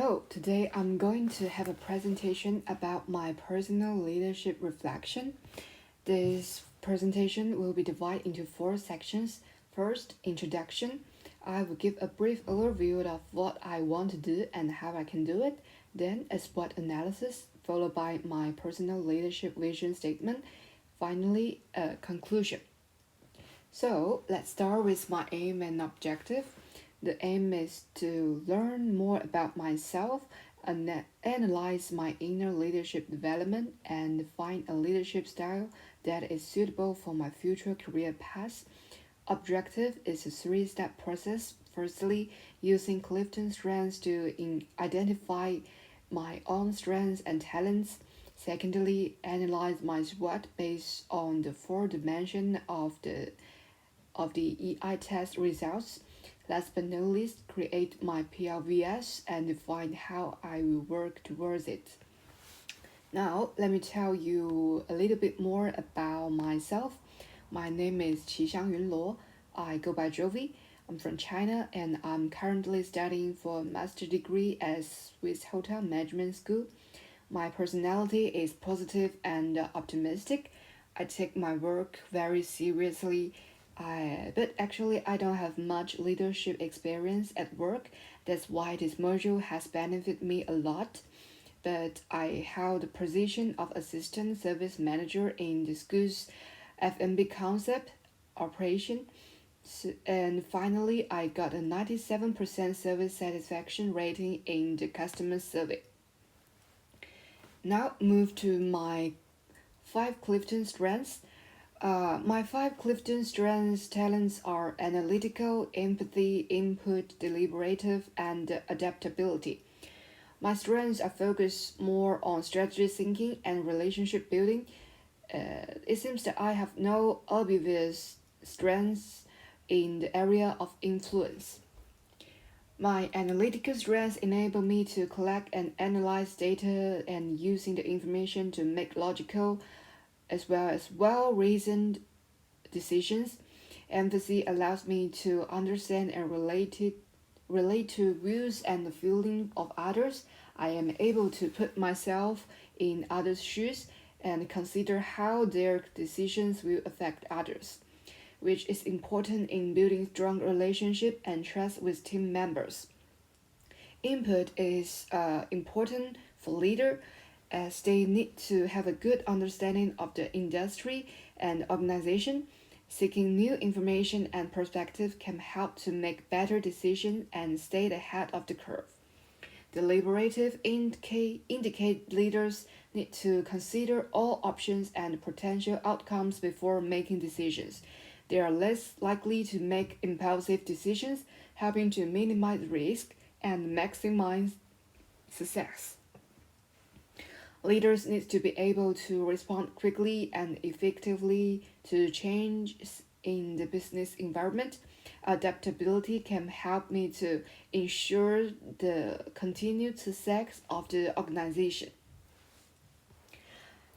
So, today I'm going to have a presentation about my personal leadership reflection. This presentation will be divided into 4 sections. First, introduction. I will give a brief overview of what I want to do and how I can do it. Then, a SWOT analysis, followed by my personal leadership vision statement. Finally, a conclusion. So, let's start with my aim and objective. The aim is to learn more about myself, analyze my inner leadership development, and find a leadership style that is suitable for my future career path. Objective is a 3-step process. Firstly, using Clifton strengths to identify my own strengths and talents. Secondly, analyze my SWOT based on the 4 dimensions of the EI test results. Last but not least, create my PLVS and define how I will work towards it. Now, let me tell you a little bit more about myself. My name is Qixiangyun Luo. I go by Jovi. I'm from China and I'm currently studying for a master's degree at Swiss Hotel Management School. My personality is positive and optimistic. I take my work very seriously. But actually, I don't have much leadership experience at work. That's why this module has benefited me a lot. But I held the position of assistant service manager in the school's F&B concept operation. And finally, I got a 97% service satisfaction rating in the customer survey. Now, move to my 5 Clifton strengths. My 5 Clifton strengths talents are analytical, empathy, input, deliberative, and adaptability. My strengths are focused more on strategy thinking and relationship building. It seems that I have no obvious strengths in the area of influence. My analytical strengths enable me to collect and analyze data and using the information to make logical as well as well-reasoned decisions. Empathy allows me to understand and relate to views and the feelings of others. I am able to put myself in others' shoes and consider how their decisions will affect others, which is important in building strong relationship and trust with team members. Input is important for leader as they need to have a good understanding of the industry and organization. Seeking new information and perspective can help to make better decisions and stay ahead of the curve. Deliberative indicate leaders need to consider all options and potential outcomes before making decisions. They are less likely to make impulsive decisions, helping to minimize risk and maximize success. Leaders need to be able to respond quickly and effectively to changes in the business environment. Adaptability can help me to ensure the continued success of the organization.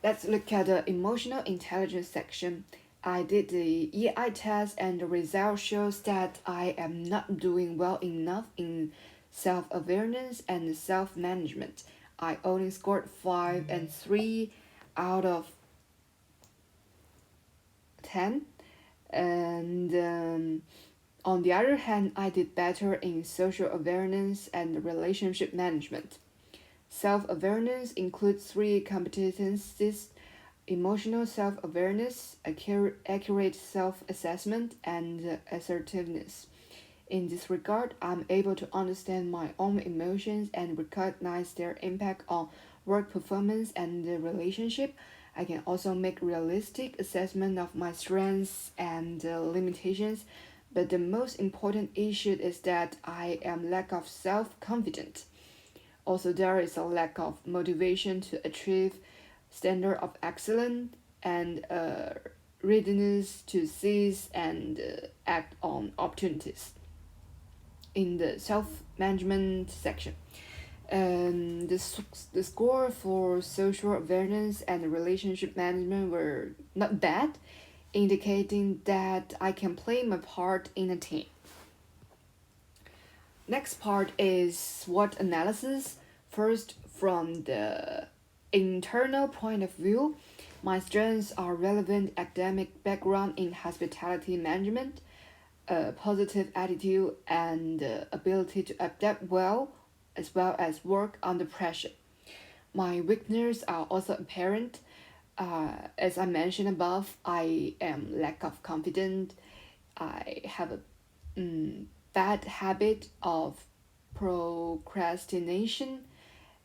Let's look at the emotional intelligence section. I did the EI test and the result shows that I am not doing well enough in self-awareness and self-management. I only scored 5 and 3 out of 10. And on the other hand, I did better in social awareness and relationship management. Self-awareness includes 3 competencies: emotional self-awareness, accurate self-assessment, and assertiveness. In this regard, I'm able to understand my own emotions and recognize their impact on work performance and the relationship. I can also make realistic assessment of my strengths and limitations, but the most important issue is that I am lack of self-confidence. Also, there is a lack of motivation to achieve standard of excellence and readiness to seize and act on opportunities. In the self-management section, the score for social awareness and relationship management were not bad, indicating that I can play my part in a team. Next part is SWOT analysis. First, from the internal point of view, my strengths are relevant academic background in hospitality management, a positive attitude, and ability to adapt well, as well as work under pressure. My weaknesses are also apparent. As I mentioned above, I am lack of confidence. I have a bad habit of procrastination,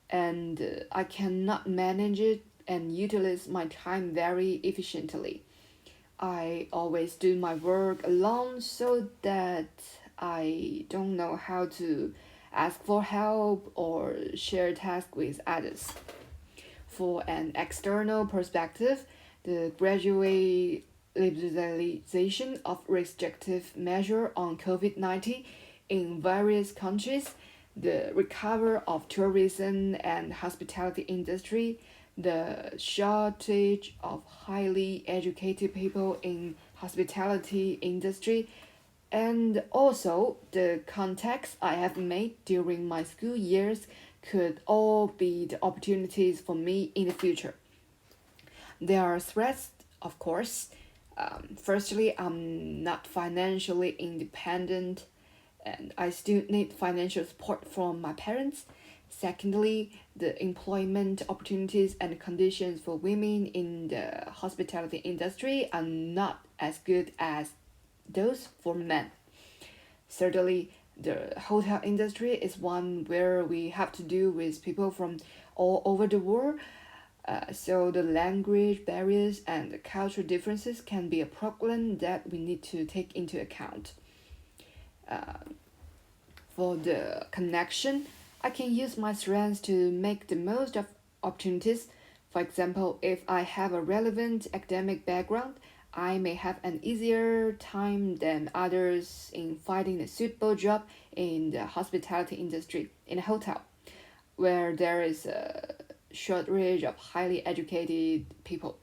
and I cannot manage it and utilize my time very efficiently. I always do my work alone so that I don't know how to ask for help or share tasks with others. For an external perspective, the gradual liberalization of restrictive measures on COVID-19 in various countries, the recovery of tourism and hospitality industry, the shortage of highly educated people in hospitality industry, and also the contacts I have made during my school years could all be the opportunities for me in the future. There are threats, of course. Firstly, I'm not financially independent and I still need financial support from my parents. Secondly, the employment opportunities and conditions for women in the hospitality industry are not as good as those for men. Thirdly, the hotel industry is one where we have to do with people from all over the world. So the language barriers and the cultural differences can be a problem that we need to take into account. Uh, for the connection, I can use my strengths to make the most of opportunities. For example, if I have a relevant academic background, I may have an easier time than others in finding a suitable job in the hospitality industry in a hotel, where there is a shortage of highly educated people.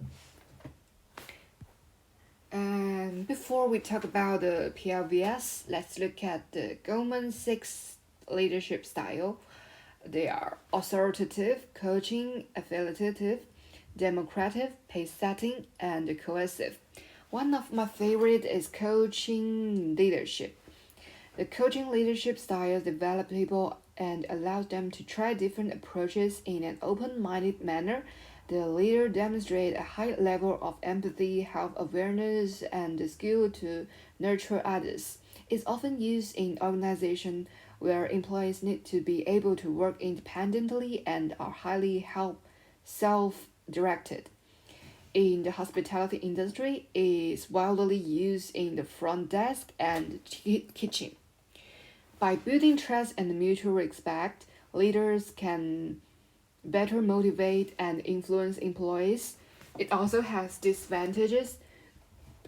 And before we talk about the PLVS, let's look at the Goldman Sachs leadership style. They are authoritative, coaching, affiliative, democratic, pace setting, and cohesive. One of my favorite is coaching leadership. The coaching leadership style develops people and allows them to try different approaches in an open-minded manner. The leader demonstrates a high level of empathy, health awareness, and the skill to nurture others. It's often used in organizations where employees need to be able to work independently and are highly help self-directed. In the hospitality industry, it is widely used in the front desk and kitchen. By building trust and mutual respect, leaders can better motivate and influence employees. It also has disadvantages,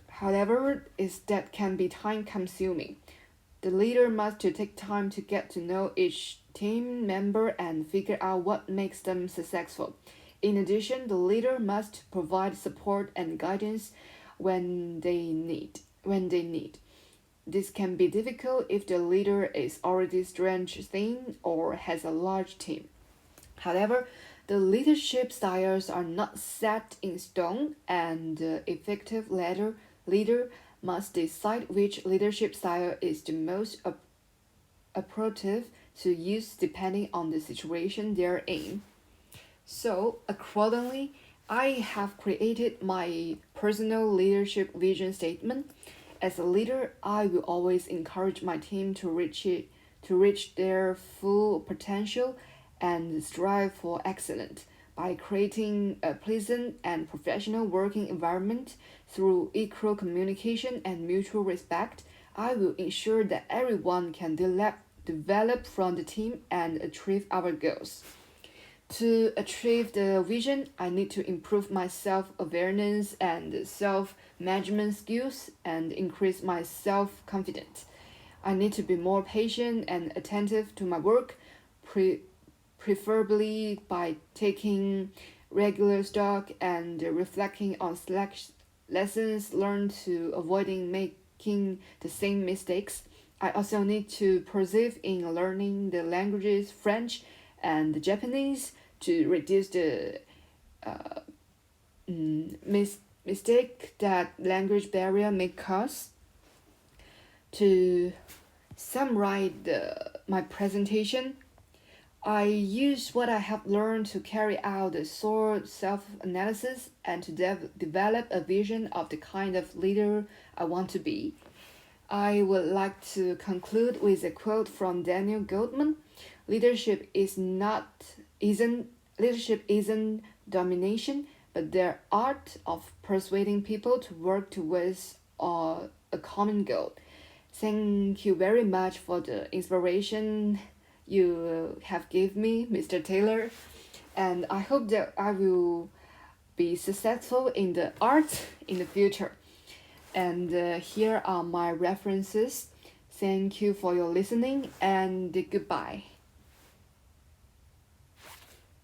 however, is that can be time consuming. The leader must to take time to get to know each team member and figure out what makes them successful. In addition, the leader must provide support and guidance when they need. This can be difficult if the leader is already stretched thin or has a large team. However, the leadership styles are not set in stone, and the effective leader must decide which leadership style is the most appropriate to use depending on the situation they're in. So, accordingly, I have created my personal leadership vision statement. As a leader, I will always encourage my team to reach their full potential and strive for excellence by creating a pleasant and professional working environment through equal communication and mutual respect. I will ensure that everyone can develop from the team and achieve our goals. To achieve the vision, I need to improve my self awareness and self management skills and increase my self confidence. I need to be more patient and attentive to my work, pre- preferably by taking regular stock and reflecting on lessons learned to avoiding making the same mistakes. I also need to persevere in learning the languages French and Japanese to reduce the mistake that language barrier may cause. To summarize my presentation, I use what I have learned to carry out a short self-analysis and to develop a vision of the kind of leader I want to be. I would like to conclude with a quote from Daniel Goldman. Leadership isn't domination, but the art of persuading people to work towards a common goal. Thank you very much for the inspiration you have given me, Mr. Taylor, and I hope that I will be successful in the art in the future. And here are my references. Thank you for your listening and goodbye.